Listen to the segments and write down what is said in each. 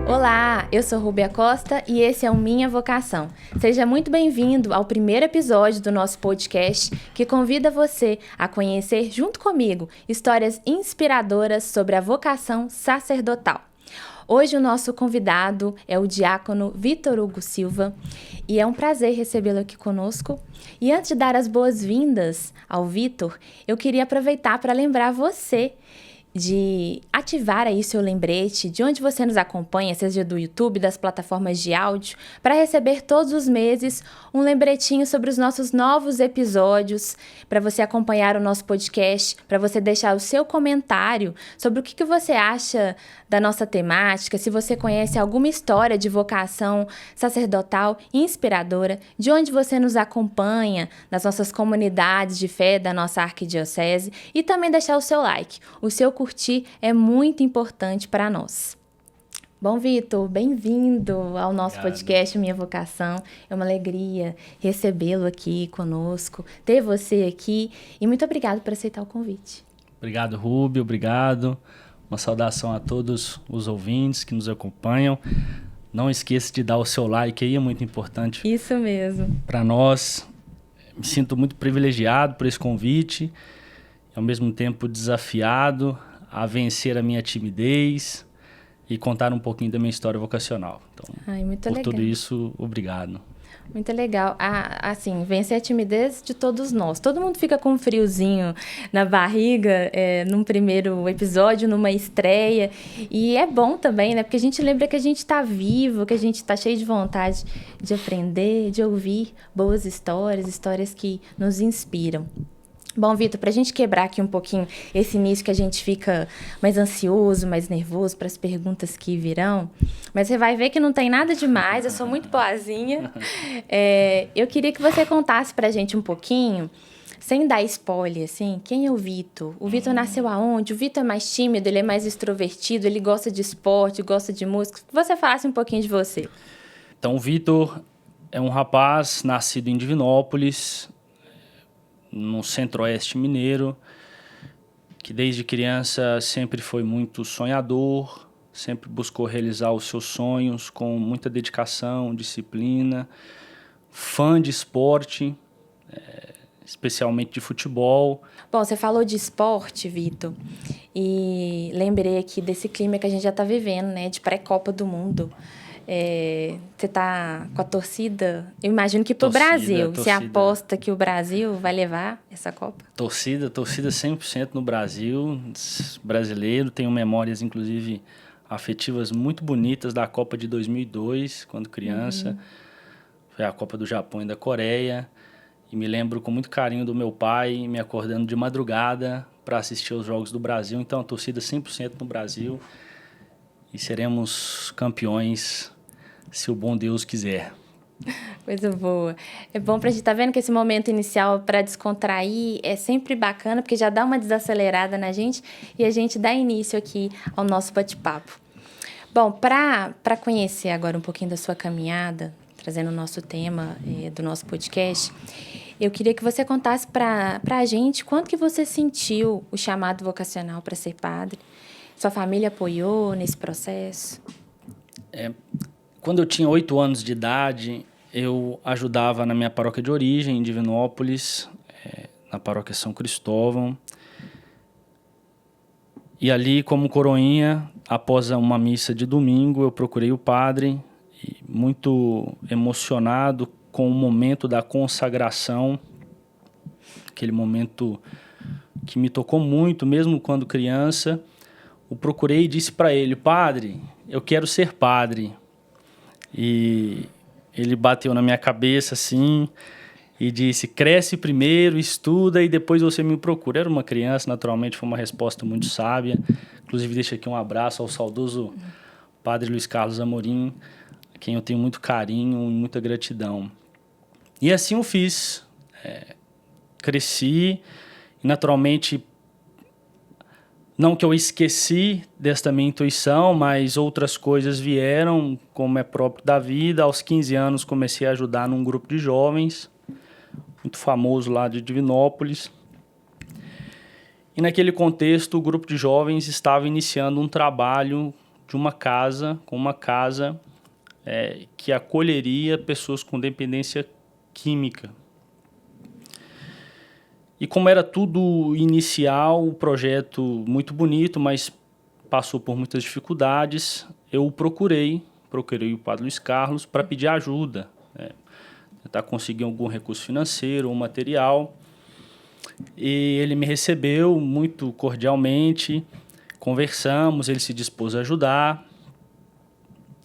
Olá, eu sou Rúbia Costa e esse é o Minha Vocação. Seja muito bem-vindo ao primeiro episódio do nosso podcast que convida você a conhecer junto comigo histórias inspiradoras sobre a vocação sacerdotal. Hoje o nosso convidado é o diácono Vitor Hugo Silva e é um prazer recebê-lo aqui conosco. E antes de dar as boas-vindas ao Vitor, eu queria aproveitar para lembrar você de ativar aí seu lembrete de onde você nos acompanha, seja do YouTube, das plataformas de áudio, para receber todos os meses um lembretinho sobre os nossos novos episódios, para você acompanhar o nosso podcast, para você deixar o seu comentário sobre o que você acha da nossa temática, se você conhece alguma história de vocação sacerdotal inspiradora, de onde você nos acompanha, nas nossas comunidades de fé da nossa arquidiocese, e também deixar o seu like. O seu curtir é muito importante para nós. Bom, Vitor, bem-vindo ao nosso podcast Minha Vocação. É uma alegria recebê-lo aqui conosco, ter você aqui e muito obrigado por aceitar o convite. Obrigado, Rúbio, obrigado. Uma saudação a todos os ouvintes que nos acompanham. Não esqueça de dar o seu like aí, é muito importante. Isso mesmo. Para nós, me sinto muito privilegiado por esse convite e ao mesmo tempo desafiado a vencer a minha timidez e contar um pouquinho da minha história vocacional. Então, muito por legal. tudo isso, obrigado. Muito legal. Assim, vencer a timidez de todos nós. Todo mundo fica com um friozinho na barriga num primeiro episódio, numa estreia. E é bom também, né? Porque a gente lembra que a gente está vivo, que a gente está cheio de vontade de aprender, de ouvir boas histórias que nos inspiram. Bom, Vitor, para a gente quebrar aqui um pouquinho esse início que a gente fica mais ansioso, mais nervoso para as perguntas que virão, mas você vai ver que não tem nada demais, eu sou muito boazinha. Eu queria que você contasse para a gente um pouquinho, sem dar spoiler, assim, quem é o Vitor? O Vitor nasceu aonde? O Vitor é mais tímido, ele é mais extrovertido, ele gosta de esporte, gosta de música. Que você falasse um pouquinho de você. Então, o Vitor é um rapaz nascido em Divinópolis, no centro-oeste mineiro, que desde criança sempre foi muito sonhador, sempre buscou realizar os seus sonhos com muita dedicação, disciplina, fã de esporte, especialmente de futebol. Bom, você falou de esporte, Vitor, e lembrei aqui desse clima que a gente já está vivendo, né, de pré-Copa do Mundo. Você tá com a torcida, eu imagino que pro Brasil. Você aposta que o Brasil vai levar essa Copa? Torcida 100% no Brasil. Brasileiro, tenho memórias, inclusive, afetivas muito bonitas da Copa de 2002, quando criança. Foi a Copa do Japão e da Coreia. E me lembro com muito carinho do meu pai me acordando de madrugada para assistir aos Jogos do Brasil. Então, a torcida 100% no Brasil. E seremos campeões, se o bom Deus quiser. Coisa boa. É bom pra gente estar vendo que esse momento inicial para descontrair é sempre bacana, porque já dá uma desacelerada na gente e a gente dá início aqui ao nosso bate-papo. Bom, para conhecer agora um pouquinho da sua caminhada, trazendo o nosso tema do nosso podcast, eu queria que você contasse para a gente quando que você sentiu o chamado vocacional para ser padre. Sua família apoiou nesse processo? Quando eu tinha 8 anos de idade, eu ajudava na minha paróquia de origem, em Divinópolis, na paróquia São Cristóvão. E ali, como coroinha, após uma missa de domingo, eu procurei o padre, e muito emocionado com o momento da consagração, aquele momento que me tocou muito, mesmo quando criança. O procurei e disse para ele: padre, eu quero ser padre. E ele bateu na minha cabeça assim e disse: cresce primeiro, estuda e depois você me procura. Era uma criança, naturalmente foi uma resposta muito sábia. Inclusive deixo aqui um abraço ao saudoso padre Luiz Carlos Amorim, a quem eu tenho muito carinho e muita gratidão. E assim eu fiz. Cresci e naturalmente, não que eu esqueci desta minha intuição, mas outras coisas vieram, como é próprio da vida. Aos 15 anos comecei a ajudar num grupo de jovens, muito famoso lá de Divinópolis. E naquele contexto, o grupo de jovens estava iniciando um trabalho de uma casa, que acolheria pessoas com dependência química. E como era tudo inicial, o projeto muito bonito, mas passou por muitas dificuldades, eu procurei o padre Luiz Carlos para pedir ajuda, né? Tentar conseguir algum recurso financeiro ou material. E ele me recebeu muito cordialmente, conversamos, ele se dispôs a ajudar.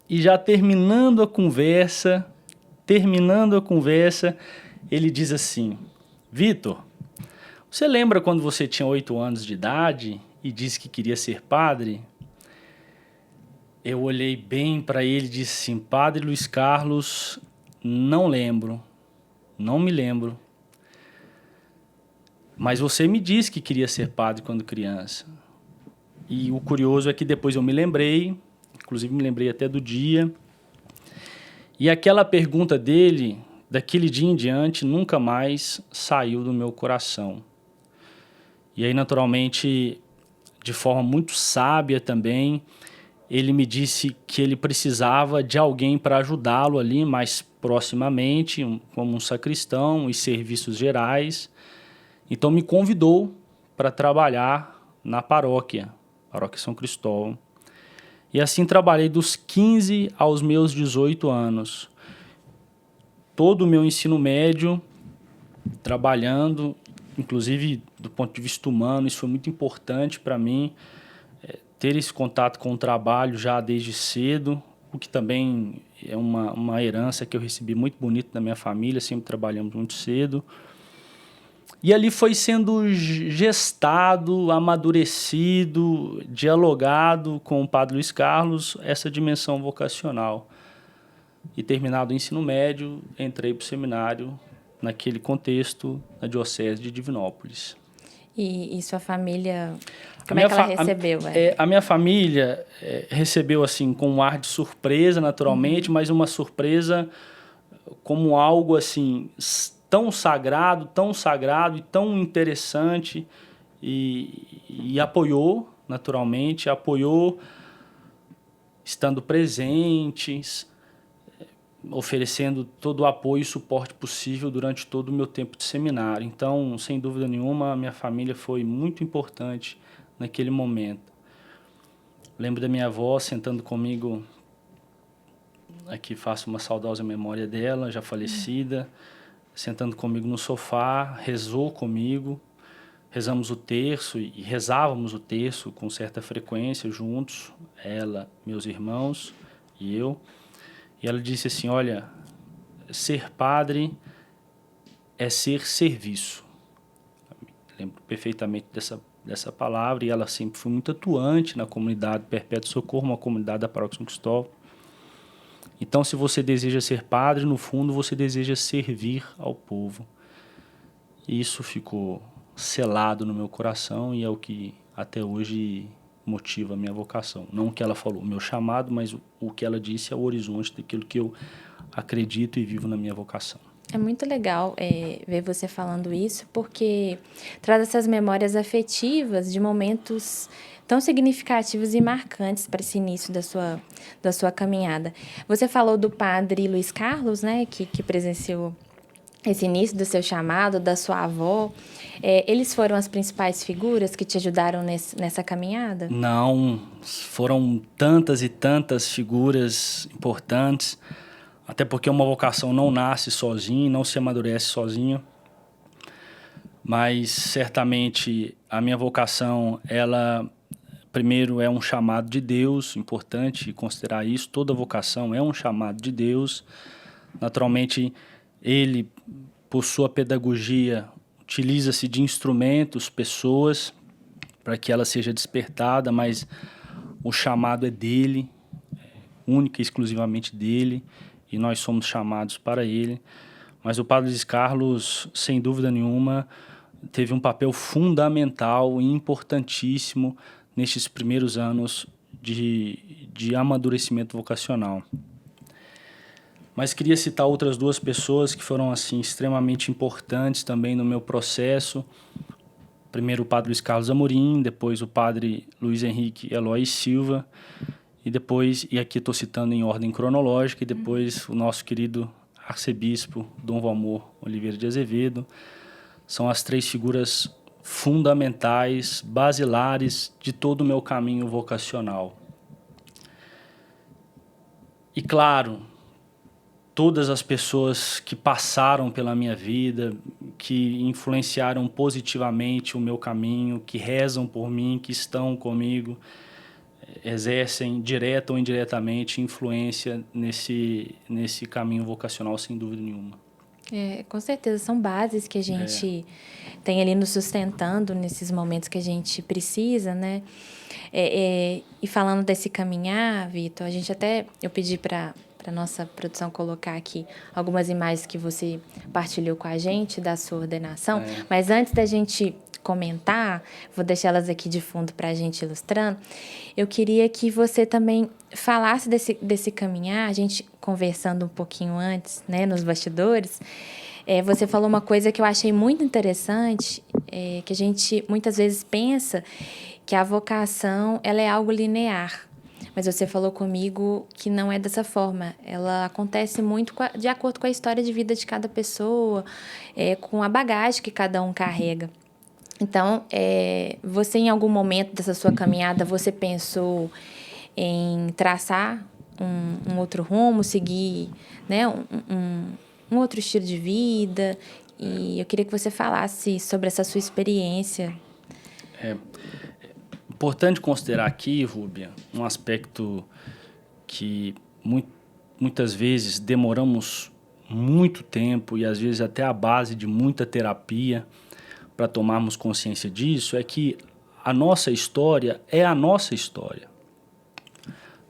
E já terminando a conversa, ele diz assim: Vitor, você lembra quando você tinha 8 anos de idade e disse que queria ser padre? Eu olhei bem para ele e disse assim: Padre Luiz Carlos, não lembro, não me lembro. Mas você me disse que queria ser padre quando criança. E o curioso é que depois eu me lembrei, inclusive me lembrei até do dia. E aquela pergunta dele, daquele dia em diante, nunca mais saiu do meu coração. E aí, naturalmente, de forma muito sábia também, ele me disse que ele precisava de alguém para ajudá-lo ali mais proximamente, como um sacristão e serviços gerais. Então me convidou para trabalhar na paróquia São Cristóvão. E assim trabalhei dos 15 aos meus 18 anos. Todo o meu ensino médio trabalhando, inclusive do ponto de vista humano, isso foi muito importante para mim, ter esse contato com o trabalho já desde cedo, o que também é uma herança que eu recebi muito bonita da minha família, sempre trabalhamos muito cedo. E ali foi sendo gestado, amadurecido, dialogado com o padre Luiz Carlos essa dimensão vocacional. E terminado o ensino médio, entrei para o seminário naquele contexto na Diocese de Divinópolis. E sua família, como é que ela recebeu? A minha família recebeu assim com um ar de surpresa, naturalmente, mas uma surpresa como algo assim tão sagrado e tão interessante, e apoiou, naturalmente, estando presentes, oferecendo todo o apoio e suporte possível durante todo o meu tempo de seminário. Então, sem dúvida nenhuma, a minha família foi muito importante naquele momento. Lembro da minha avó sentando comigo, aqui faço uma saudosa memória dela, já falecida, sentando comigo no sofá, rezou comigo, rezamos o terço e rezávamos o terço com certa frequência juntos, ela, meus irmãos e eu. E ela disse assim: olha, ser padre é ser serviço. Lembro perfeitamente dessa palavra, e ela sempre foi muito atuante na comunidade Perpétuo Socorro, uma comunidade da Paróquia São Cristóvão. Então, se você deseja ser padre, no fundo, você deseja servir ao povo. E isso ficou selado no meu coração e é o que até hoje motiva a minha vocação. Não o que ela falou, o meu chamado, mas o que ela disse é o horizonte daquilo que eu acredito e vivo na minha vocação. É muito legal ver você falando isso, porque traz essas memórias afetivas de momentos tão significativos e marcantes para esse início da sua caminhada. Você falou do padre Luiz Carlos, né, que presenciou esse início do seu chamado, da sua avó. Eles foram as principais figuras que te ajudaram nessa caminhada? Não, foram tantas e tantas figuras importantes, até porque uma vocação não nasce sozinha, não se amadurece sozinha. Mas certamente a minha vocação, ela primeiro é um chamado de Deus, importante considerar isso, toda vocação é um chamado de Deus. Naturalmente, ele, por sua pedagogia, utiliza-se de instrumentos, pessoas, para que ela seja despertada, mas o chamado é dele, única e exclusivamente dele, e nós somos chamados para ele. Mas o padre Luiz Carlos, sem dúvida nenhuma, teve um papel fundamental e importantíssimo nestes primeiros anos de amadurecimento vocacional. Mas queria citar outras duas pessoas que foram assim extremamente importantes também no meu processo. Primeiro o padre Luiz Carlos Amorim, depois o padre Luiz Henrique Eloy Silva. e depois, e aqui estou citando em ordem cronológica, e depois o nosso querido arcebispo Dom Valmor Oliveira de Azevedo. São as 3 figuras fundamentais, basilares de todo o meu caminho vocacional. E claro, todas as pessoas que passaram pela minha vida, que influenciaram positivamente o meu caminho, que rezam por mim, que estão comigo, exercem direta ou indiretamente influência nesse caminho vocacional, sem dúvida nenhuma. Com certeza, são bases que a gente tem ali nos sustentando nesses momentos que a gente precisa, né? E falando desse caminhar, Vitor, eu pedi para a nossa produção colocar aqui algumas imagens que você partilhou com a gente da sua ordenação, mas antes da gente comentar, vou deixar elas aqui de fundo para a gente ilustrando, eu queria que você também falasse desse caminhar, a gente conversando um pouquinho antes, né, nos bastidores, você falou uma coisa que eu achei muito interessante, que a gente muitas vezes pensa que a vocação ela é algo linear, mas você falou comigo que não é dessa forma. Ela acontece muito de acordo com a história de vida de cada pessoa, com a bagagem que cada um carrega. Então, você em algum momento dessa sua caminhada, você pensou em traçar um outro rumo, seguir, né, um outro estilo de vida? E eu queria que você falasse sobre essa sua experiência. Importante considerar aqui, Rúbia, um aspecto que muitas vezes demoramos muito tempo e às vezes até a base de muita terapia para tomarmos consciência disso, é que a nossa história é a nossa história.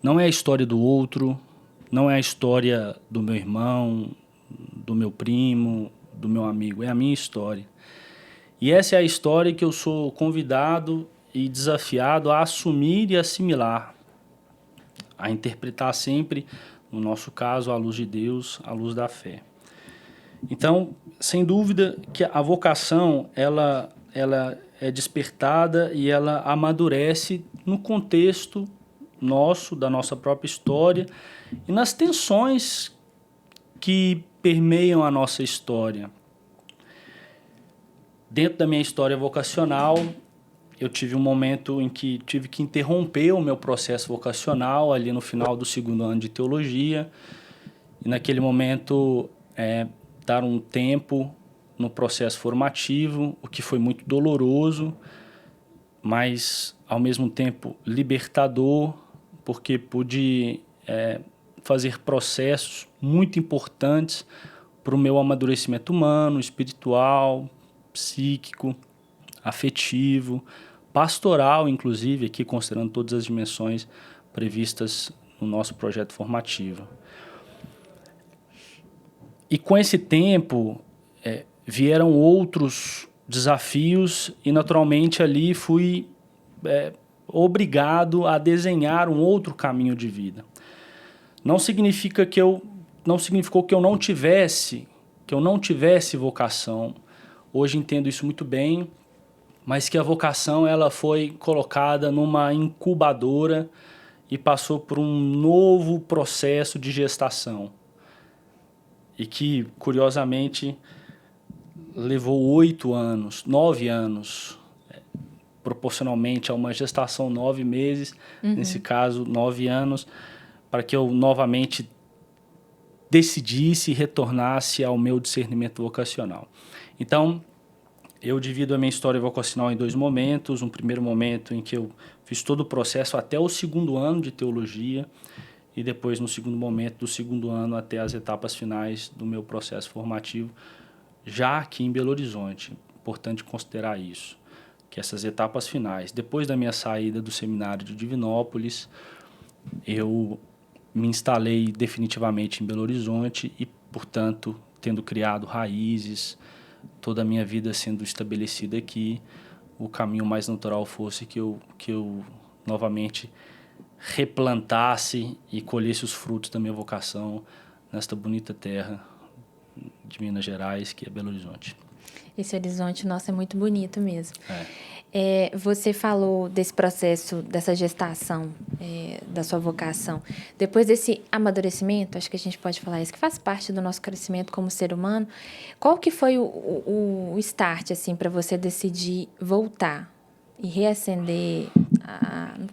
Não é a história do outro, não é a história do meu irmão, do meu primo, do meu amigo, é a minha história. E essa é a história que eu sou convidado e desafiado a assumir e assimilar, a interpretar sempre, no nosso caso, à luz de Deus, à luz da fé. Então, sem dúvida que a vocação ela é despertada e ela amadurece no contexto nosso, da nossa própria história e nas tensões que permeiam a nossa história. Dentro da minha história vocacional, eu tive um momento em que tive que interromper o meu processo vocacional ali no final do 2º ano de teologia e naquele momento dar um tempo no processo formativo, o que foi muito doloroso, mas ao mesmo tempo libertador, porque pude fazer processos muito importantes para o meu amadurecimento humano, espiritual, psíquico, afetivo, pastoral, inclusive, aqui considerando todas as dimensões previstas no nosso projeto formativo. E com esse tempo vieram outros desafios e naturalmente ali fui obrigado a desenhar um outro caminho de vida. Não significou que eu não tivesse vocação. Hoje entendo isso muito bem, mas que a vocação ela foi colocada numa incubadora e passou por um novo processo de gestação. E que, curiosamente, levou 9 anos, proporcionalmente a uma gestação 9 meses, nesse caso 9 anos, para que eu novamente decidisse e retornasse ao meu discernimento vocacional. Então, eu divido a minha história vocacional em 2 momentos. Um primeiro momento em que eu fiz todo o processo até o 2º ano de teologia e depois no segundo momento do 2º ano até as etapas finais do meu processo formativo, já aqui em Belo Horizonte. Importante considerar isso, que essas etapas finais, depois da minha saída do seminário de Divinópolis, eu me instalei definitivamente em Belo Horizonte e, portanto, tendo criado raízes, toda a minha vida sendo estabelecida aqui, o caminho mais natural fosse que eu novamente replantasse e colhesse os frutos da minha vocação nesta bonita terra de Minas Gerais, que é Belo Horizonte. Esse horizonte nosso é muito bonito mesmo. Você falou desse processo, dessa gestação, da sua vocação. Depois desse amadurecimento, acho que a gente pode falar isso, que faz parte do nosso crescimento como ser humano. Qual que foi o start, assim, para você decidir voltar e reacender,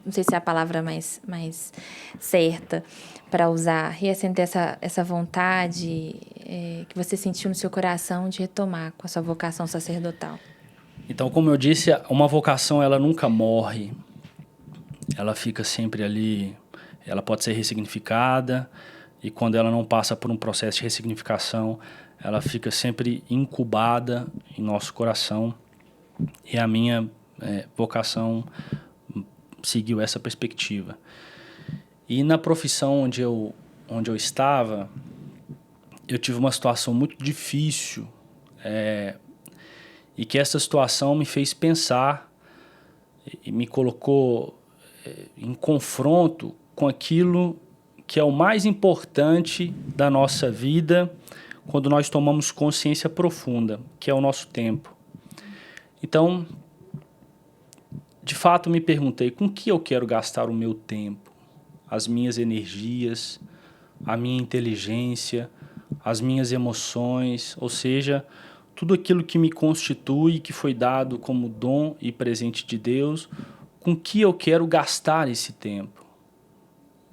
não sei se é a palavra mais certa para usar, reacender essa vontade que você sentiu no seu coração de retomar com a sua vocação sacerdotal? Então, como eu disse, uma vocação ela nunca morre. Ela fica sempre ali, ela pode ser ressignificada, e quando ela não passa por um processo de ressignificação, ela fica sempre incubada em nosso coração. E a minha vocação seguiu essa perspectiva. E na profissão onde eu estava, eu tive uma situação muito difícil, e que essa situação me fez pensar e me colocou em confronto com aquilo que é o mais importante da nossa vida quando nós tomamos consciência profunda, que é o nosso tempo. Então, de fato, me perguntei com que eu quero gastar o meu tempo, as minhas energias, a minha inteligência, as minhas emoções, ou seja, tudo aquilo que me constitui, que foi dado como dom e presente de Deus, com que eu quero gastar esse tempo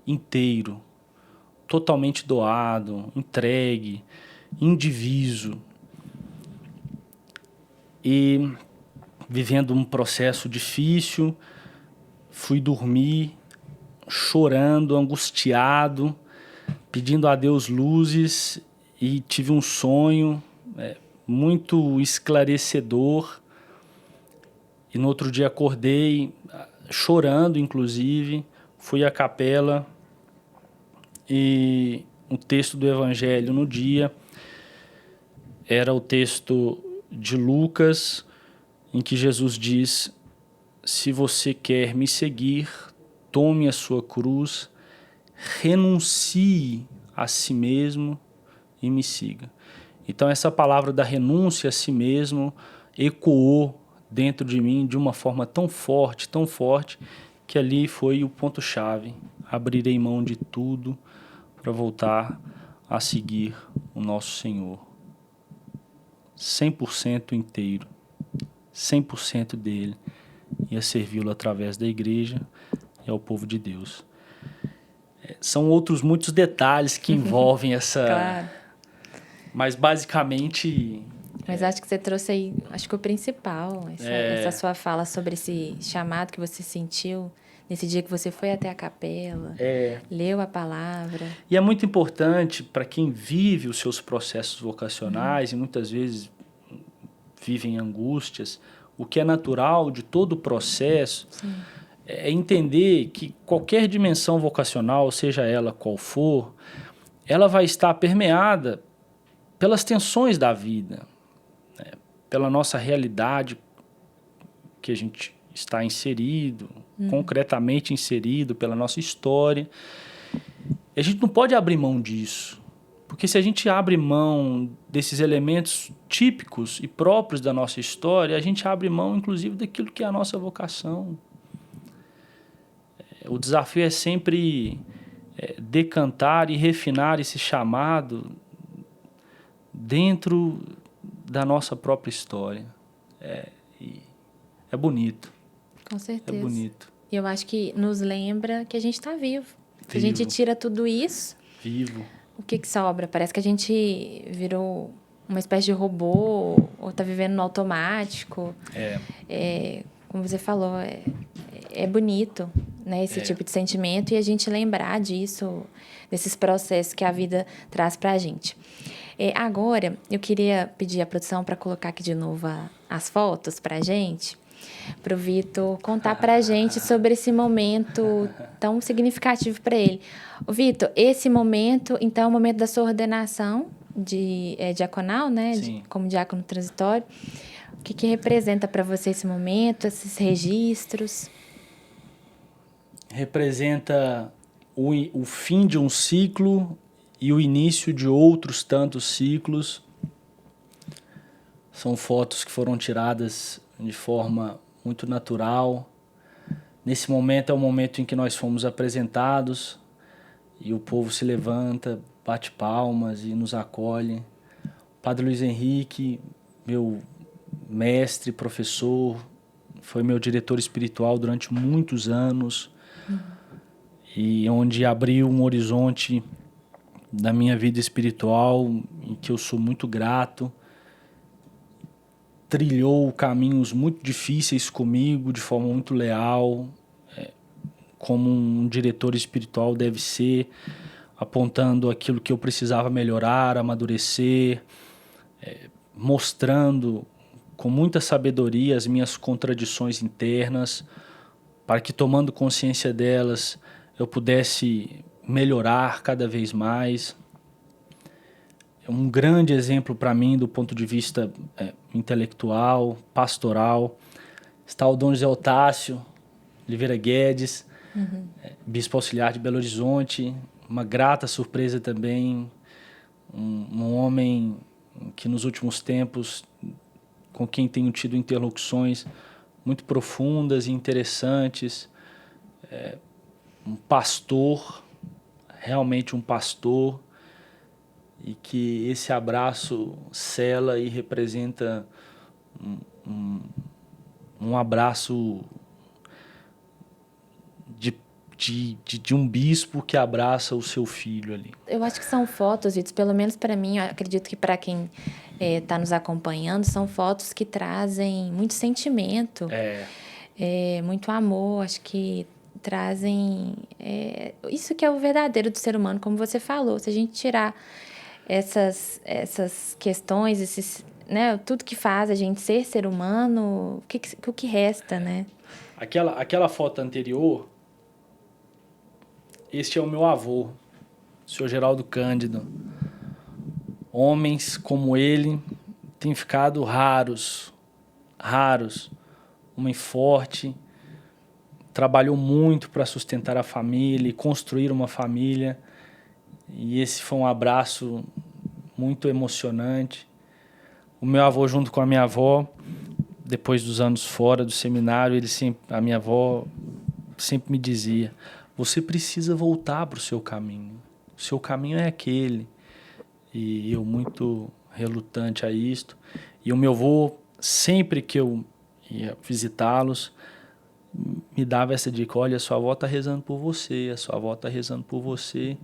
inteiro, totalmente doado, entregue, indiviso. E vivendo um processo difícil, fui dormir chorando, angustiado, pedindo a Deus luzes, e tive um sonho muito esclarecedor. E no outro dia acordei chorando, inclusive, fui à capela, e o texto do Evangelho no dia era o texto de Lucas, em que Jesus diz: se você quer me seguir, tome a sua cruz, renuncie a si mesmo e me siga. Então essa palavra da renúncia a si mesmo ecoou dentro de mim de uma forma tão forte, que ali foi o ponto-chave. Abrirei mão de tudo para voltar a seguir o nosso Senhor. 100% inteiro, 100% dele, e a servi-lo através da igreja e ao povo de Deus. São outros muitos detalhes que envolvem essa... Claro. Mas basicamente... Mas acho que você trouxe aí, acho que o principal, essa sua fala sobre esse chamado que você sentiu nesse dia que você foi até a capela, leu a palavra. E é muito importante para quem vive os seus processos vocacionais e muitas vezes vive em angústias, o que é natural de todo o processo. Sim. É entender que qualquer dimensão vocacional, seja ela qual for, ela vai estar permeada pelas tensões da vida, né? Pela nossa realidade que a gente está inserido, concretamente inserido, pela nossa história. E a gente não pode abrir mão disso, porque se a gente abre mão desses elementos típicos e próprios da nossa história, a gente abre mão, inclusive, daquilo que é a nossa vocação. O desafio é sempre decantar e refinar esse chamado dentro da nossa própria história. É bonito. Com certeza. É bonito. E eu acho que nos lembra que a gente está vivo. Se a gente tira tudo isso, vivo, o que sobra? Parece que a gente virou uma espécie de robô ou está vivendo no automático. Como você falou, é bonito, né, esse tipo de sentimento, e a gente lembrar disso, desses processos que a vida traz para a gente. Agora, eu queria pedir à produção para colocar aqui de novo as fotos para a gente, para o Vitor contar para a gente sobre esse momento tão significativo para ele. Vitor, esse momento, então, é o momento da sua ordenação de diaconal, né, como diácono transitório. O que representa para você esse momento, esses registros? Representa o fim de um ciclo e o início de outros tantos ciclos. São fotos que foram tiradas de forma muito natural. Nesse momento é o momento em que nós fomos apresentados e o povo se levanta, bate palmas e nos acolhe. O Padre Luiz Henrique, meu mestre, professor, foi meu diretor espiritual durante muitos anos, e onde abriu um horizonte da minha vida espiritual em que eu sou muito grato. Trilhou caminhos muito difíceis comigo de forma muito leal, como um diretor espiritual deve ser, apontando aquilo que eu precisava melhorar, amadurecer, mostrando com muita sabedoria as minhas contradições internas, para que, tomando consciência delas, eu pudesse melhorar cada vez mais. É um grande exemplo para mim do ponto de vista intelectual, pastoral. Está o Dom José Otácio Oliveira Guedes, bispo auxiliar de Belo Horizonte, uma grata surpresa também, um homem que nos últimos tempos, com quem tenho tido interlocuções muito profundas e interessantes, um pastor, realmente um pastor, e que esse abraço sela e representa um abraço de um bispo que abraça o seu filho ali. Eu acho que são fotos, Vitor, pelo menos para mim, eu acredito que para quem está nos acompanhando, são fotos que trazem muito sentimento, muito amor, acho que trazem isso que é o verdadeiro do ser humano, como você falou. Se a gente tirar essas questões, né, tudo que faz a gente ser humano, o que resta, né? Aquela foto anterior, este é o meu avô, o senhor Geraldo Cândido. Homens como ele têm ficado raros. Homem forte, trabalhou muito para sustentar a família e construir uma família. E esse foi um abraço muito emocionante. O meu avô, junto com a minha avó, depois dos anos fora do seminário, a minha avó sempre me dizia: você precisa voltar para o seu caminho. O seu caminho é aquele. E eu, muito relutante a isto. E o meu avô, sempre que eu ia visitá-los, me dava essa dica: olha, a sua avó está rezando por você, a sua avó está rezando por você.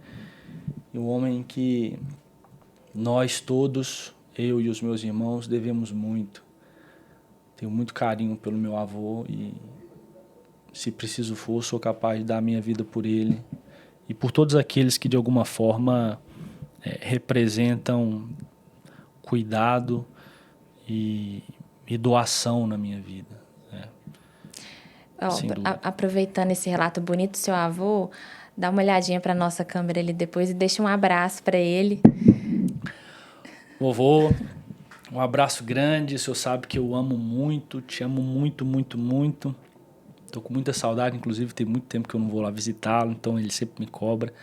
E um homem que nós todos, eu e os meus irmãos, devemos muito. Tenho muito carinho pelo meu avô e, se preciso for, sou capaz de dar a minha vida por ele e por todos aqueles que de alguma forma representam cuidado e doação na minha vida. Aproveitando esse relato bonito do seu avô, dá uma olhadinha para nossa câmera ali depois e deixa um abraço para ele. Vovô, um abraço grande. O senhor sabe que eu amo muito, te amo muito, muito, muito. Estou com muita saudade, inclusive tem muito tempo que eu não vou lá visitá-lo, então ele sempre me cobra.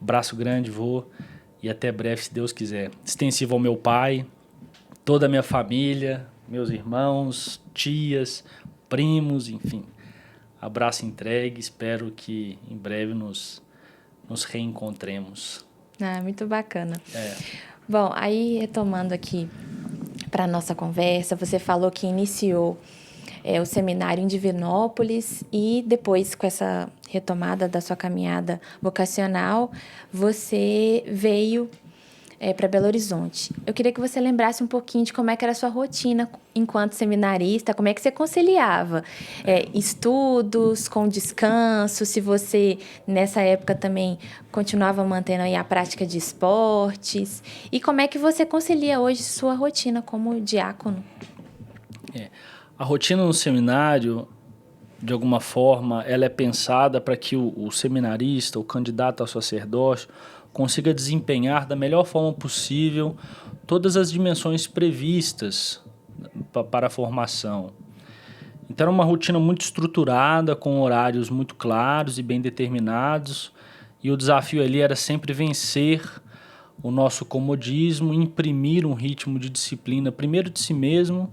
Abraço grande, vô, e até breve, se Deus quiser. Extensivo ao meu pai, toda a minha família, meus irmãos, tias, primos, enfim. Abraço entregue, espero que em breve nos reencontremos. Muito bacana. Bom, aí retomando aqui para a nossa conversa, você falou que iniciou o seminário em Divinópolis e depois, com essa retomada da sua caminhada vocacional, você veio para Belo Horizonte. Eu queria que você lembrasse um pouquinho de como é que era a sua rotina enquanto seminarista, como é que você conciliava estudos com descanso, se você, nessa época, também continuava mantendo aí a prática de esportes, e como é que você concilia hoje sua rotina como diácono? A rotina no seminário, de alguma forma, ela é pensada para que o seminarista, o candidato ao sacerdócio, consiga desempenhar da melhor forma possível todas as dimensões previstas para a formação. Então, era uma rotina muito estruturada, com horários muito claros e bem determinados, e o desafio ali era sempre vencer o nosso comodismo, imprimir um ritmo de disciplina, primeiro de si mesmo,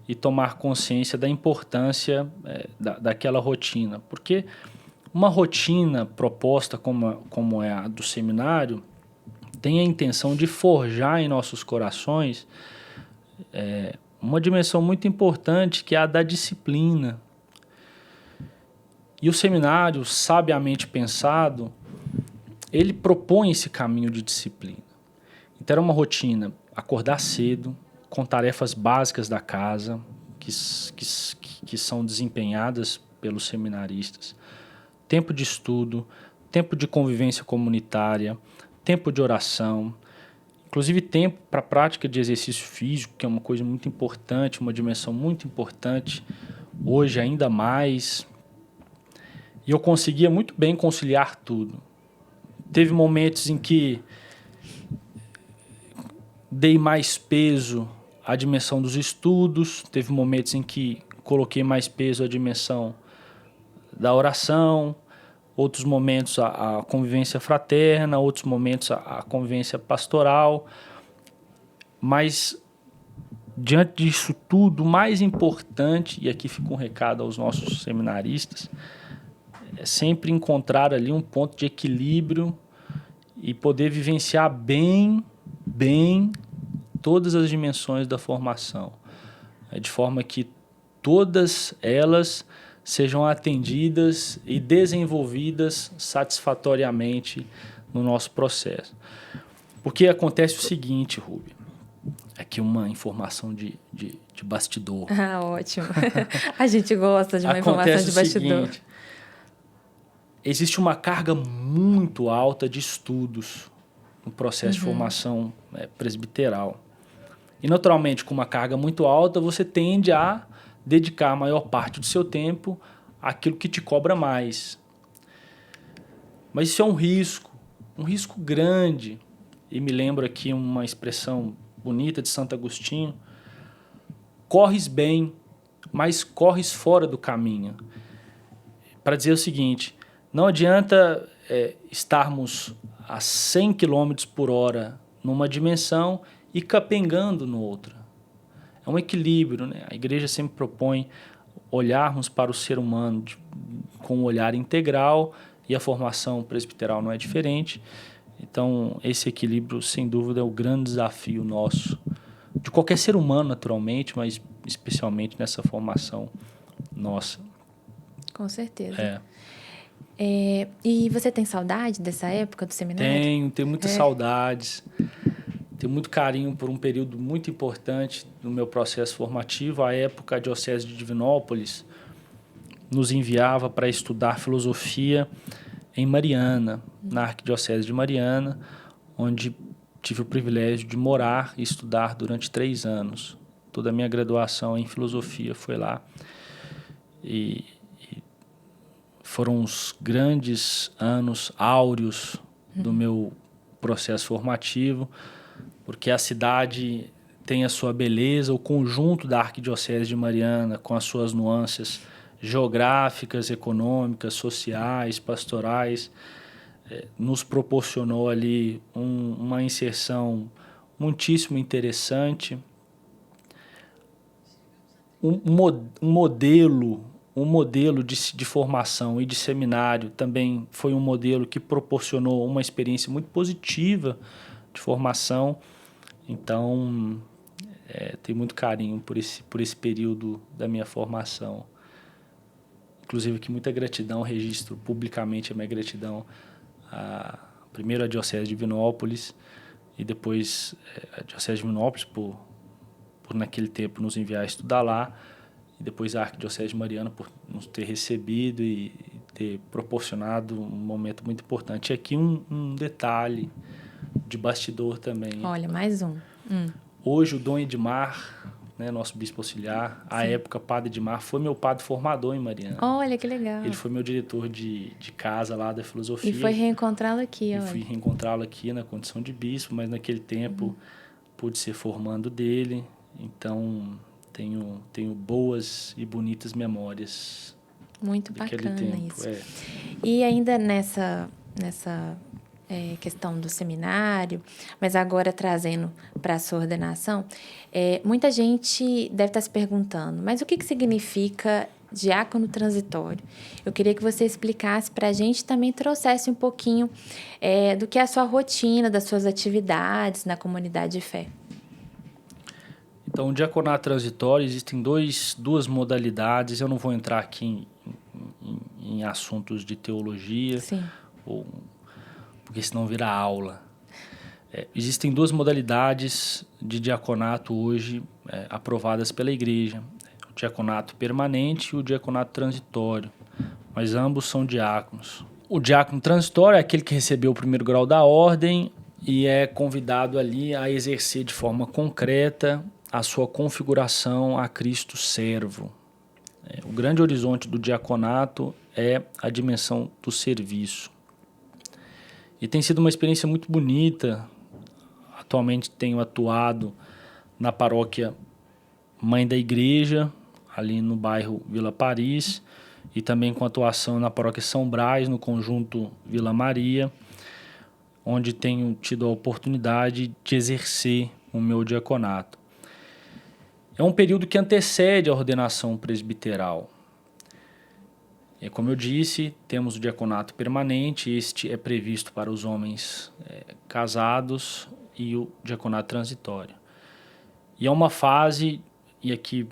e tomar consciência da importância daquela rotina. Porque uma rotina proposta como é a do seminário tem a intenção de forjar em nossos corações uma dimensão muito importante, que é a da disciplina. E o seminário, sabiamente pensado, ele propõe esse caminho de disciplina. Então era uma rotina: acordar cedo, com tarefas básicas da casa, que são desempenhadas pelos seminaristas, tempo de estudo, tempo de convivência comunitária, tempo de oração, inclusive tempo para a prática de exercício físico, que é uma coisa muito importante, uma dimensão muito importante, hoje ainda mais. E eu conseguia muito bem conciliar tudo. Teve momentos em que dei mais peso à dimensão dos estudos, teve momentos em que coloquei mais peso à dimensão da oração, outros momentos a convivência fraterna, outros momentos a convivência pastoral. Mas, diante disso tudo, o mais importante, e aqui fica um recado aos nossos seminaristas, é sempre encontrar ali um ponto de equilíbrio e poder vivenciar bem todas as dimensões da formação, de forma que todas elas sejam atendidas e desenvolvidas satisfatoriamente no nosso processo. Porque acontece o seguinte, Rubia, aqui uma informação de bastidor. Ah, ótimo. A gente gosta de uma informação de bastidor. Seguinte, existe uma carga muito alta de estudos no processo de formação presbiteral. E, naturalmente, com uma carga muito alta, você tende a dedicar a maior parte do seu tempo àquilo que te cobra mais. Mas isso é um risco grande. E me lembro aqui uma expressão bonita de Santo Agostinho: corres bem, mas corres fora do caminho. Para dizer o seguinte: não adianta estarmos a 100 km por hora numa dimensão e capengando no outra. É um equilíbrio, né? A igreja sempre propõe olharmos para o ser humano com um olhar integral, e a formação presbiteral não é diferente. Então, esse equilíbrio, sem dúvida, é o grande desafio nosso, de qualquer ser humano, naturalmente, mas especialmente nessa formação nossa. Com certeza. E você tem saudade dessa época do seminário? Tenho muitas saudades. Tenho muito carinho por um período muito importante no meu processo formativo. A época, a Diocese de Divinópolis nos enviava para estudar filosofia em Mariana, na Arquidiocese de Mariana, onde tive o privilégio de morar e estudar durante 3 anos. Toda a minha graduação em filosofia foi lá. E foram os grandes anos áureos do meu processo formativo, porque a cidade tem a sua beleza, o conjunto da Arquidiocese de Mariana, com as suas nuances geográficas, econômicas, sociais, pastorais, nos proporcionou ali uma inserção muitíssimo interessante, um modelo de formação e de seminário também foi um modelo que proporcionou uma experiência muito positiva de formação. Então, tenho muito carinho por esse período da minha formação. Inclusive, aqui muita gratidão, registro publicamente a minha gratidão primeiro à Diocese de Divinópolis e depois a Diocese de Divinópolis por naquele tempo nos enviar a estudar lá, e depois a Arquidiocese de Mariana por nos ter recebido e ter proporcionado um momento muito importante. E aqui um detalhe de bastidor também. Olha, mais um. Hoje o Dom Edmar, né, nosso bispo auxiliar, à época padre Edmar, foi meu padre formador em Mariana. Olha, que legal. Ele foi meu diretor de casa lá da filosofia. E foi reencontrá-lo aqui, olha. Fui reencontrá-lo aqui na condição de bispo, mas naquele tempo pude ser formando dele. Então, tenho boas e bonitas memórias. Muito daquele bacana tempo. isso. E ainda nessa questão do seminário, mas agora trazendo para a sua ordenação, muita gente deve estar se perguntando, mas o que significa diácono transitório? Eu queria que você explicasse para a gente, também trouxesse um pouquinho do que é a sua rotina, das suas atividades na comunidade de fé. Então, o diaconato transitório, existem duas modalidades. Eu não vou entrar aqui em assuntos de teologia, porque senão vira aula. Existem duas modalidades de diaconato hoje aprovadas pela igreja. O diaconato permanente e o diaconato transitório, mas ambos são diáconos. O diácono transitório é aquele que recebeu o primeiro grau da ordem e é convidado ali a exercer de forma concreta a sua configuração a Cristo servo. O grande horizonte do diaconato é a dimensão do serviço. E tem sido uma experiência muito bonita. Atualmente tenho atuado na paróquia Mãe da Igreja, ali no bairro Vila Paris, e também com atuação na paróquia São Brás, no conjunto Vila Maria, onde tenho tido a oportunidade de exercer o meu diaconato. É um período que antecede a ordenação presbiteral. Como eu disse, temos o diaconato permanente, este é previsto para os homens casados, e o diaconato transitório. E é uma fase, e aqui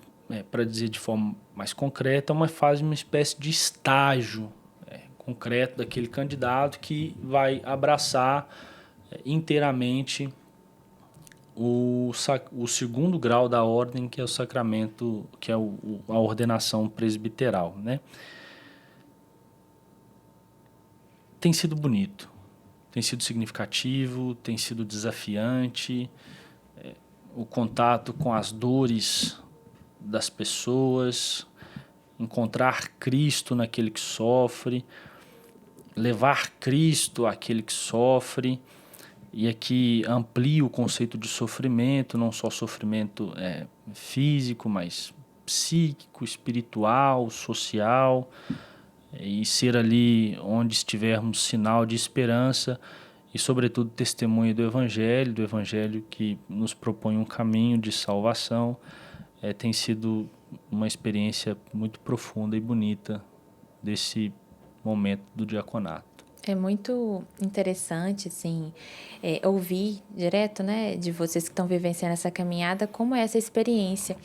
para dizer de forma mais concreta, uma espécie de estágio concreto daquele candidato que vai abraçar inteiramente o segundo grau da ordem, que é o sacramento, que é a ordenação presbiteral, né? Tem sido bonito, tem sido significativo, tem sido desafiante, o contato com as dores das pessoas, encontrar Cristo naquele que sofre, levar Cristo àquele que sofre. E aqui amplia o conceito de sofrimento, não só sofrimento físico, mas psíquico, espiritual, social, e ser ali onde estivermos sinal de esperança e, sobretudo, testemunho do Evangelho que nos propõe um caminho de salvação. Tem sido uma experiência muito profunda e bonita desse momento do diaconato. É muito interessante, assim, ouvir direto, né, de vocês que estão vivenciando essa caminhada, como é essa experiência.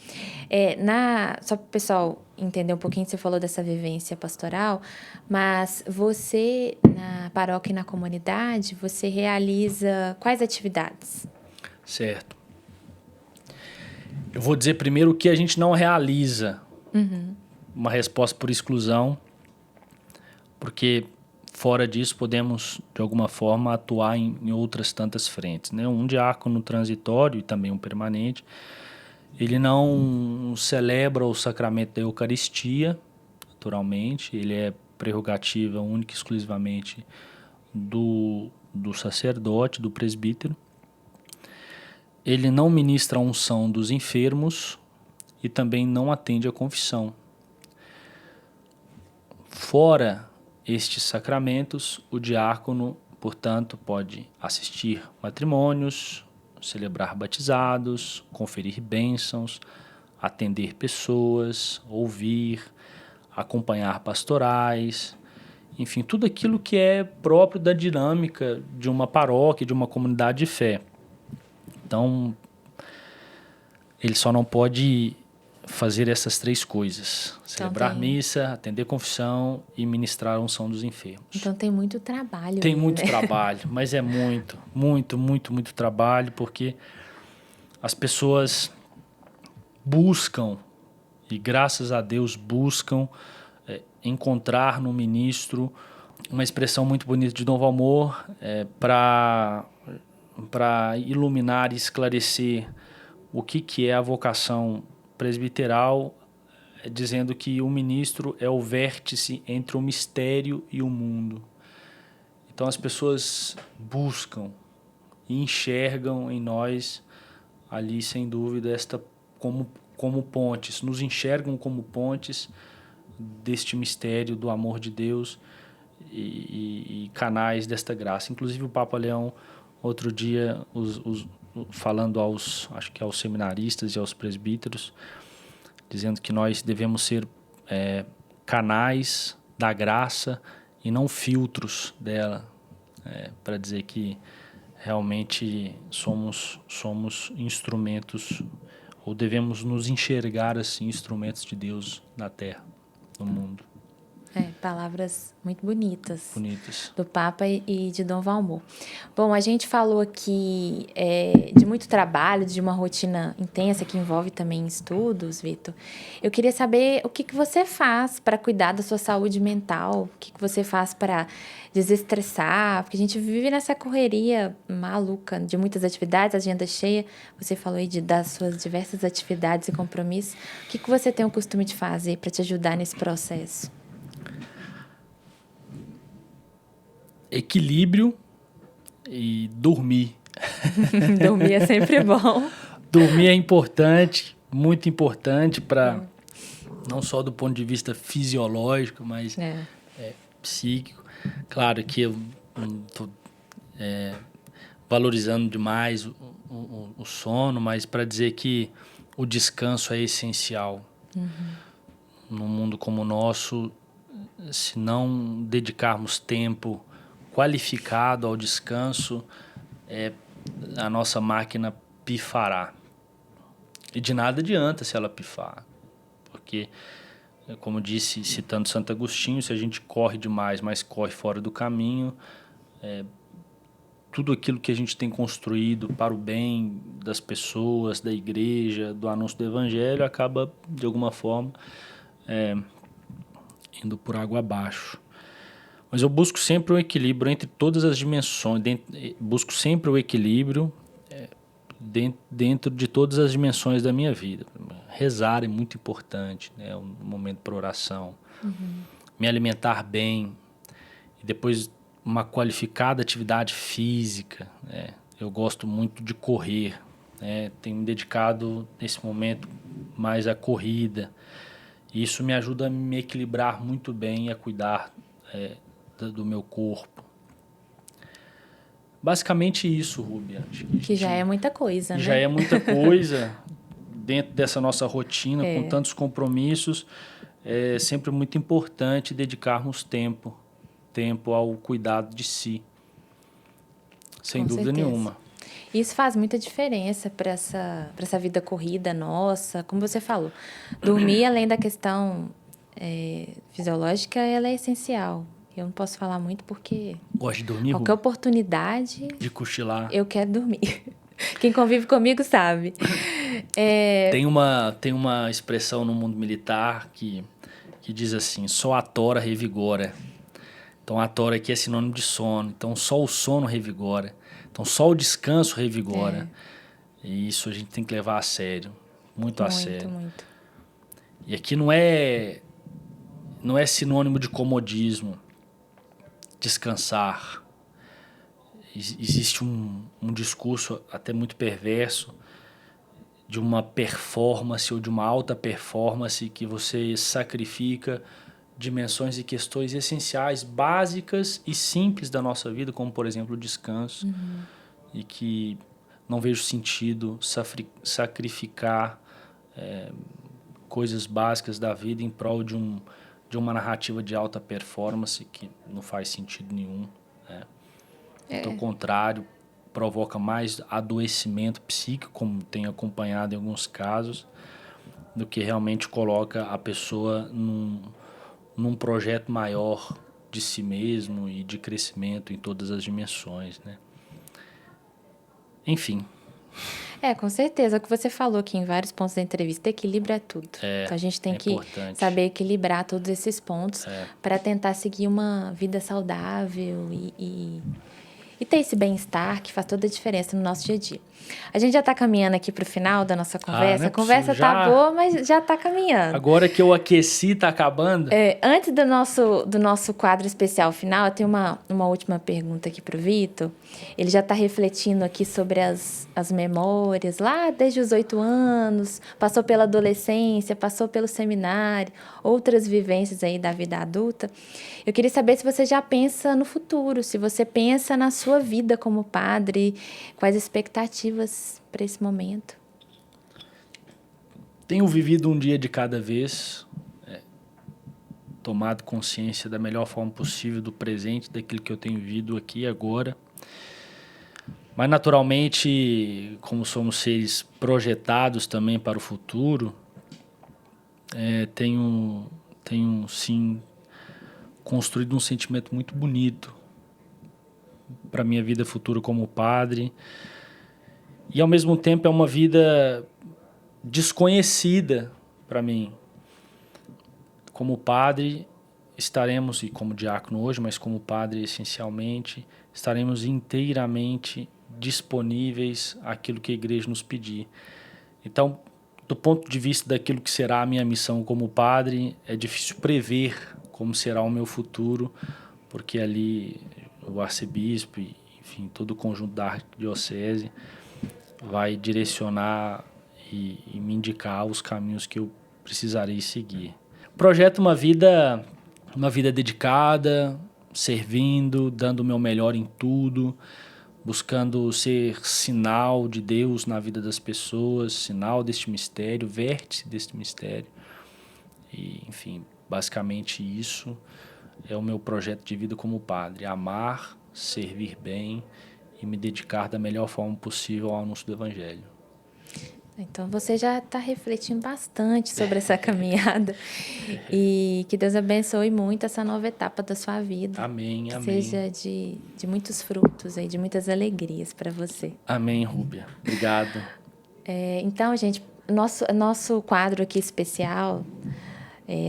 Só para o pessoal entender um pouquinho, você falou dessa vivência pastoral, mas você, na paróquia e na comunidade, você realiza quais atividades? Certo. Eu vou dizer primeiro o que a gente não realiza. Uma resposta por exclusão, porque fora disso, podemos, de alguma forma, atuar em outras tantas frentes, né? Um diácono transitório e também um permanente, ele não celebra o sacramento da Eucaristia, naturalmente, ele é prerrogativa única e exclusivamente do sacerdote, do presbítero. Ele não ministra a unção dos enfermos e também não atende à confissão. Fora estes sacramentos, o diácono, portanto, pode assistir matrimônios, celebrar batizados, conferir bênçãos, atender pessoas, ouvir, acompanhar pastorais, enfim, tudo aquilo que é próprio da dinâmica de uma paróquia, de uma comunidade de fé. Então, ele só não pode fazer essas três coisas: celebrar missa, atender confissão e ministrar a unção dos enfermos. Então tem muito trabalho. Tem muito trabalho, mas é muito, muito, muito, muito trabalho, porque as pessoas buscam, e graças a Deus buscam, encontrar no ministro uma expressão muito bonita de Dom Valmor para iluminar e esclarecer o que é a vocação presbiteral, dizendo que o ministro é o vértice entre o mistério e o mundo. Então as pessoas buscam e enxergam em nós ali, sem dúvida, como pontes, nos enxergam como pontes deste mistério do amor de Deus e canais desta graça. Inclusive o Papa Leão, outro dia, falando acho que aos seminaristas e aos presbíteros, dizendo que nós devemos ser canais da graça e não filtros dela, para dizer que realmente somos instrumentos, ou devemos nos enxergar assim, instrumentos de Deus na Terra, no mundo. Palavras muito bonitas. Bonitas. Do Papa e de Dom Valmor. Bom, a gente falou aqui de muito trabalho, de uma rotina intensa que envolve também estudos, Vitor. Eu queria saber o que você faz para cuidar da sua saúde mental, o que você faz para desestressar, porque a gente vive nessa correria maluca de muitas atividades, agenda cheia. Você falou aí das suas diversas atividades e compromissos. O que você tem o costume de fazer para te ajudar nesse processo? Equilíbrio e dormir. Dormir é sempre bom. Dormir é importante, muito importante para não só do ponto de vista fisiológico, mas psíquico. Claro que eu não estou valorizando demais o sono, mas para dizer que o descanso é essencial. Num mundo como o nosso, se não dedicarmos tempo qualificado ao descanso, a nossa máquina pifará. E de nada adianta se ela pifar. Porque, como disse, citando Santo Agostinho, se a gente corre demais, mas corre fora do caminho, tudo aquilo que a gente tem construído para o bem das pessoas, da igreja, do anúncio do evangelho, acaba, de alguma forma, indo por água abaixo. Mas eu busco sempre o equilíbrio entre todas as dimensões, busco sempre o equilíbrio dentro de todas as dimensões da minha vida. Rezar é muito importante, né? Um momento para oração. Me alimentar bem, e depois uma qualificada atividade física, né? Eu gosto muito de correr, né? Tenho me dedicado nesse momento mais à corrida. E isso me ajuda a me equilibrar muito bem e a cuidar do meu corpo. Basicamente isso, Rúbia. Que já é muita coisa, né? Já é muita coisa dentro dessa nossa rotina, com tantos compromissos. É sempre muito importante dedicarmos tempo ao cuidado de si. Sem dúvida nenhuma. Isso faz muita diferença para essa vida corrida nossa. Como você falou, dormir, além da questão fisiológica, ela é essencial. Eu não posso falar muito porque... Gosto de dormir, qualquer oportunidade... de cochilar. Eu quero dormir. Quem convive comigo sabe. Tem uma expressão no mundo militar que diz assim: só a tora revigora. Então a tora aqui é sinônimo de sono. Então só o sono revigora. Então só o descanso revigora. E isso a gente tem que levar a sério. Muito a sério. Muito. E aqui não é sinônimo de comodismo. Descansar. Existe um discurso até muito perverso de uma performance ou de uma alta performance que você sacrifica dimensões e questões essenciais, básicas e simples da nossa vida, como, por exemplo, o descanso. E que não vejo sentido sacrificar coisas básicas da vida em prol de uma narrativa de alta performance que não faz sentido nenhum, né? Ao contrário, provoca mais adoecimento psíquico, como tem acompanhado em alguns casos, do que realmente coloca a pessoa num projeto maior de si mesmo e de crescimento em todas as dimensões, né? Enfim. Com certeza. O que você falou aqui em vários pontos da entrevista, equilíbrio é tudo. Então a gente tem que saber equilibrar todos esses pontos para tentar seguir uma vida saudável e ter esse bem-estar que faz toda a diferença no nosso dia a dia. A gente já está caminhando aqui para o final da nossa conversa. Não é A conversa possível. tá boa, mas já está caminhando. Agora que eu aqueci, tá acabando? Antes do nosso quadro especial final, eu tenho uma última pergunta aqui para o Vitor. Ele já está refletindo aqui sobre as memórias, lá desde os 8 anos, passou pela adolescência, passou pelo seminário, outras vivências aí da vida adulta. Eu queria saber se você já pensa no futuro, se você pensa na sua vida como padre, quais expectativas para esse momento. Tenho vivido um dia de cada vez, tomado consciência da melhor forma possível do presente, daquilo que eu tenho vivido aqui e agora. Mas, naturalmente, como somos seres projetados também para o futuro, tenho, sim, construído um sentimento muito bonito para a minha vida futura como padre. E, ao mesmo tempo, é uma vida desconhecida para mim. Como padre, estaremos, e como diácono hoje, mas como padre essencialmente, estaremos inteiramente disponíveis àquilo que a igreja nos pedir. Então, do ponto de vista daquilo que será a minha missão como padre, é difícil prever como será o meu futuro, porque ali o arcebispo e, enfim, todo o conjunto da arquidiocese vai direcionar e me indicar os caminhos que eu precisarei seguir. Projeto uma vida dedicada, servindo, dando o meu melhor em tudo, buscando ser sinal de Deus na vida das pessoas, sinal deste mistério, vértice deste mistério. E, enfim, basicamente isso é o meu projeto de vida como padre: amar, servir bem e me dedicar da melhor forma possível ao anúncio do Evangelho. Então, você já está refletindo bastante sobre essa caminhada e que Deus abençoe muito essa nova etapa da sua vida. Amém, amém. Que seja de muitos frutos, de muitas alegrias para você. Amém, Rúbia. Obrigado. Então, gente, nosso quadro aqui especial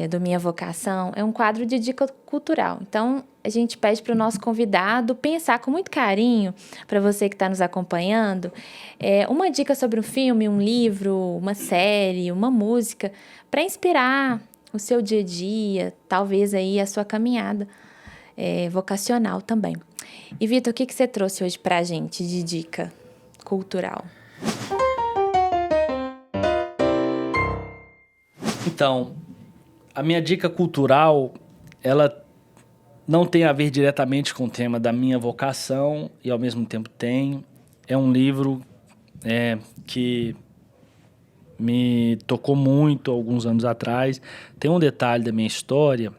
do Minha Vocação é um quadro de dica cultural. Então, a gente pede para o nosso convidado pensar com muito carinho, para você que está nos acompanhando, uma dica sobre um filme, um livro, uma série, uma música, para inspirar o seu dia a dia, talvez aí a sua caminhada vocacional também. E, Vitor, o que você trouxe hoje para a gente de dica cultural? Então, a minha dica cultural, ela não tem a ver diretamente com o tema da minha vocação e ao mesmo tempo tem. É um livro que me tocou muito alguns anos atrás. Tem um detalhe da minha história,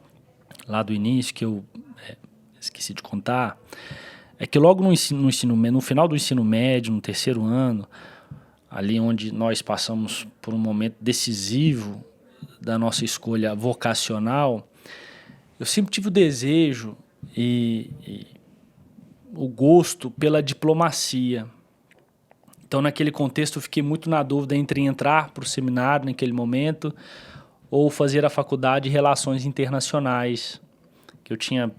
lá do início, que eu esqueci de contar, é que logo no final do ensino médio, no 3º ano, ali onde nós passamos por um momento decisivo da nossa escolha vocacional, eu sempre tive o desejo e o gosto pela diplomacia. Então, naquele contexto, eu fiquei muito na dúvida entre entrar para o seminário naquele momento ou fazer a faculdade de Relações Internacionais, que eu tinha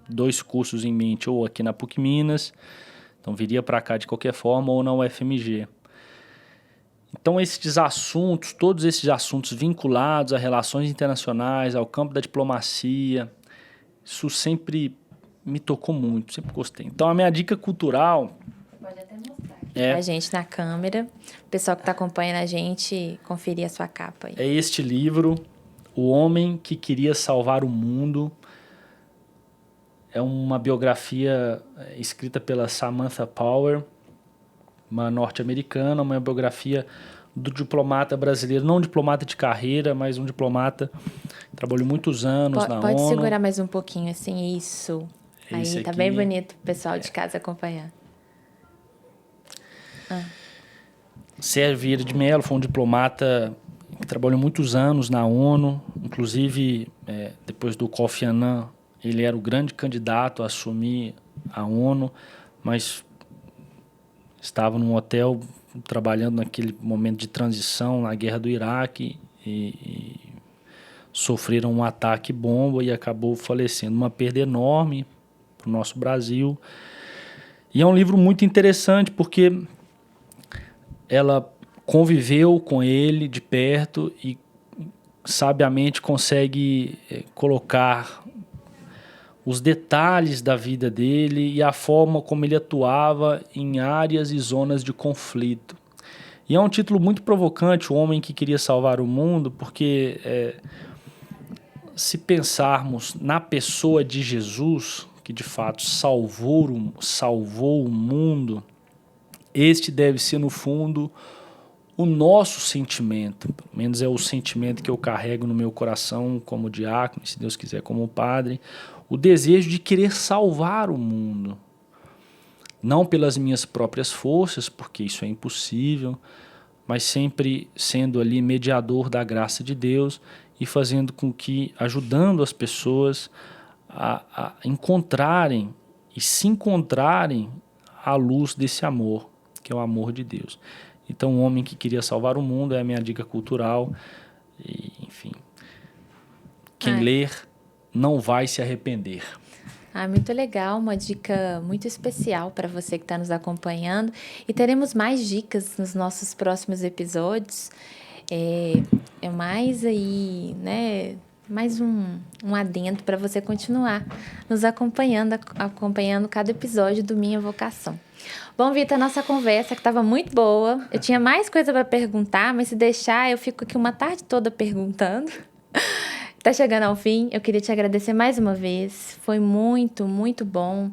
2 cursos em mente, ou aqui na PUC Minas, então viria para cá de qualquer forma, ou na UFMG. Então, todos esses assuntos vinculados a relações internacionais, ao campo da diplomacia, isso sempre me tocou muito, sempre gostei. Então, a minha dica cultural... Pode até mostrar aqui a gente na câmera, o pessoal que está acompanhando a gente conferir a sua capa aí. É este livro, O Homem que Queria Salvar o Mundo. É uma biografia escrita pela Samantha Power, uma norte-americana, uma biografia do diplomata brasileiro, não um diplomata de carreira, mas um diplomata que trabalhou muitos anos na ONU. Pode segurar mais um pouquinho, assim, isso. Esse aí tá aqui, bem bonito o pessoal de casa acompanhar. Sérgio Vieira de Mello foi um diplomata que trabalhou muitos anos na ONU, inclusive depois do Kofi Annan, ele era o grande candidato a assumir a ONU, mas estava num hotel trabalhando naquele momento de transição na guerra do Iraque e sofreram um ataque bomba e acabou falecendo. Uma perda enorme para o nosso Brasil. E é um livro muito interessante porque ela conviveu com ele de perto e sabiamente consegue colocar os detalhes da vida dele e a forma como ele atuava em áreas e zonas de conflito. E é um título muito provocante, O Homem que Queria Salvar o Mundo, porque se pensarmos na pessoa de Jesus, que de fato salvou o mundo, este deve ser, no fundo, o nosso sentimento. Pelo menos é o sentimento que eu carrego no meu coração como diácono, se Deus quiser como padre, o desejo de querer salvar o mundo. Não pelas minhas próprias forças, porque isso é impossível, mas sempre sendo ali mediador da graça de Deus e fazendo com que, ajudando as pessoas a encontrarem e se encontrarem à luz desse amor, que é o amor de Deus. Então, O Homem que Queria Salvar o Mundo é a minha dica cultural. E, enfim, quem ler não vai se arrepender. Muito legal, uma dica muito especial para você que está nos acompanhando. E teremos mais dicas nos nossos próximos episódios. É mais aí, né? Mais um adendo para você continuar nos acompanhando cada episódio do Minha Vocação. Bom, Vitor, a nossa conversa que estava muito boa. Eu tinha mais coisa para perguntar, mas se deixar, eu fico aqui uma tarde toda perguntando. Tá chegando ao fim, eu queria te agradecer mais uma vez. Foi muito, muito bom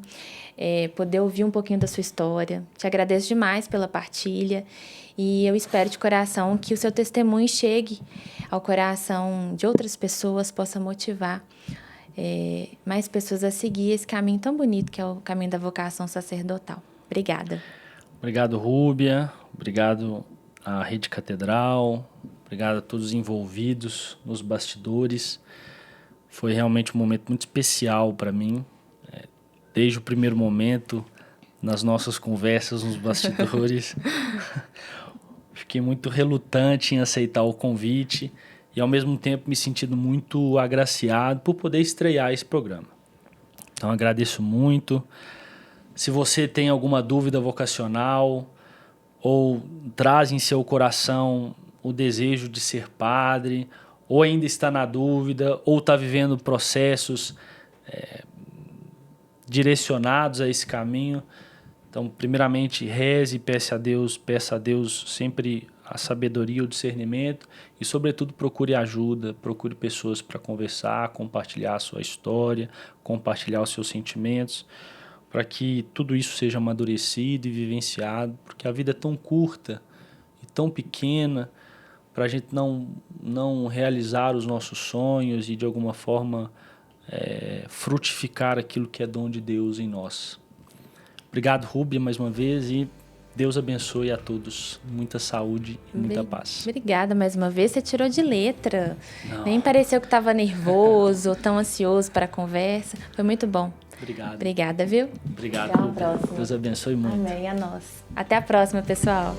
poder ouvir um pouquinho da sua história. Te agradeço demais pela partilha e eu espero de coração que o seu testemunho chegue ao coração de outras pessoas, possa motivar mais pessoas a seguir esse caminho tão bonito que é o caminho da vocação sacerdotal. Obrigada. Obrigado, Rúbia. Obrigado à Rede Catedral. Obrigado a todos os envolvidos nos bastidores. Foi realmente um momento muito especial para mim. Desde o primeiro momento, nas nossas conversas nos bastidores, fiquei muito relutante em aceitar o convite e, ao mesmo tempo, me sentindo muito agraciado por poder estrear esse programa. Então, agradeço muito. Se você tem alguma dúvida vocacional ou traz em seu coração o desejo de ser padre, ou ainda está na dúvida, ou está vivendo processos direcionados a esse caminho, então, primeiramente, reze e peça a Deus sempre a sabedoria, o discernimento e, sobretudo, procure ajuda, procure pessoas para conversar, compartilhar a sua história, compartilhar os seus sentimentos, para que tudo isso seja amadurecido e vivenciado, porque a vida é tão curta e tão pequena para a gente não realizar os nossos sonhos e, de alguma forma, frutificar aquilo que é dom de Deus em nós. Obrigado, Rúbia, mais uma vez, e Deus abençoe a todos. Muita saúde e muita paz. Obrigada mais uma vez. Você tirou de letra. Não. Nem pareceu que estava nervoso ou tão ansioso para a conversa. Foi muito bom. Obrigado. Obrigada, viu? Obrigado, Até uma Rúbia. próxima. Deus abençoe muito. Amém, a nós. Até a próxima, pessoal.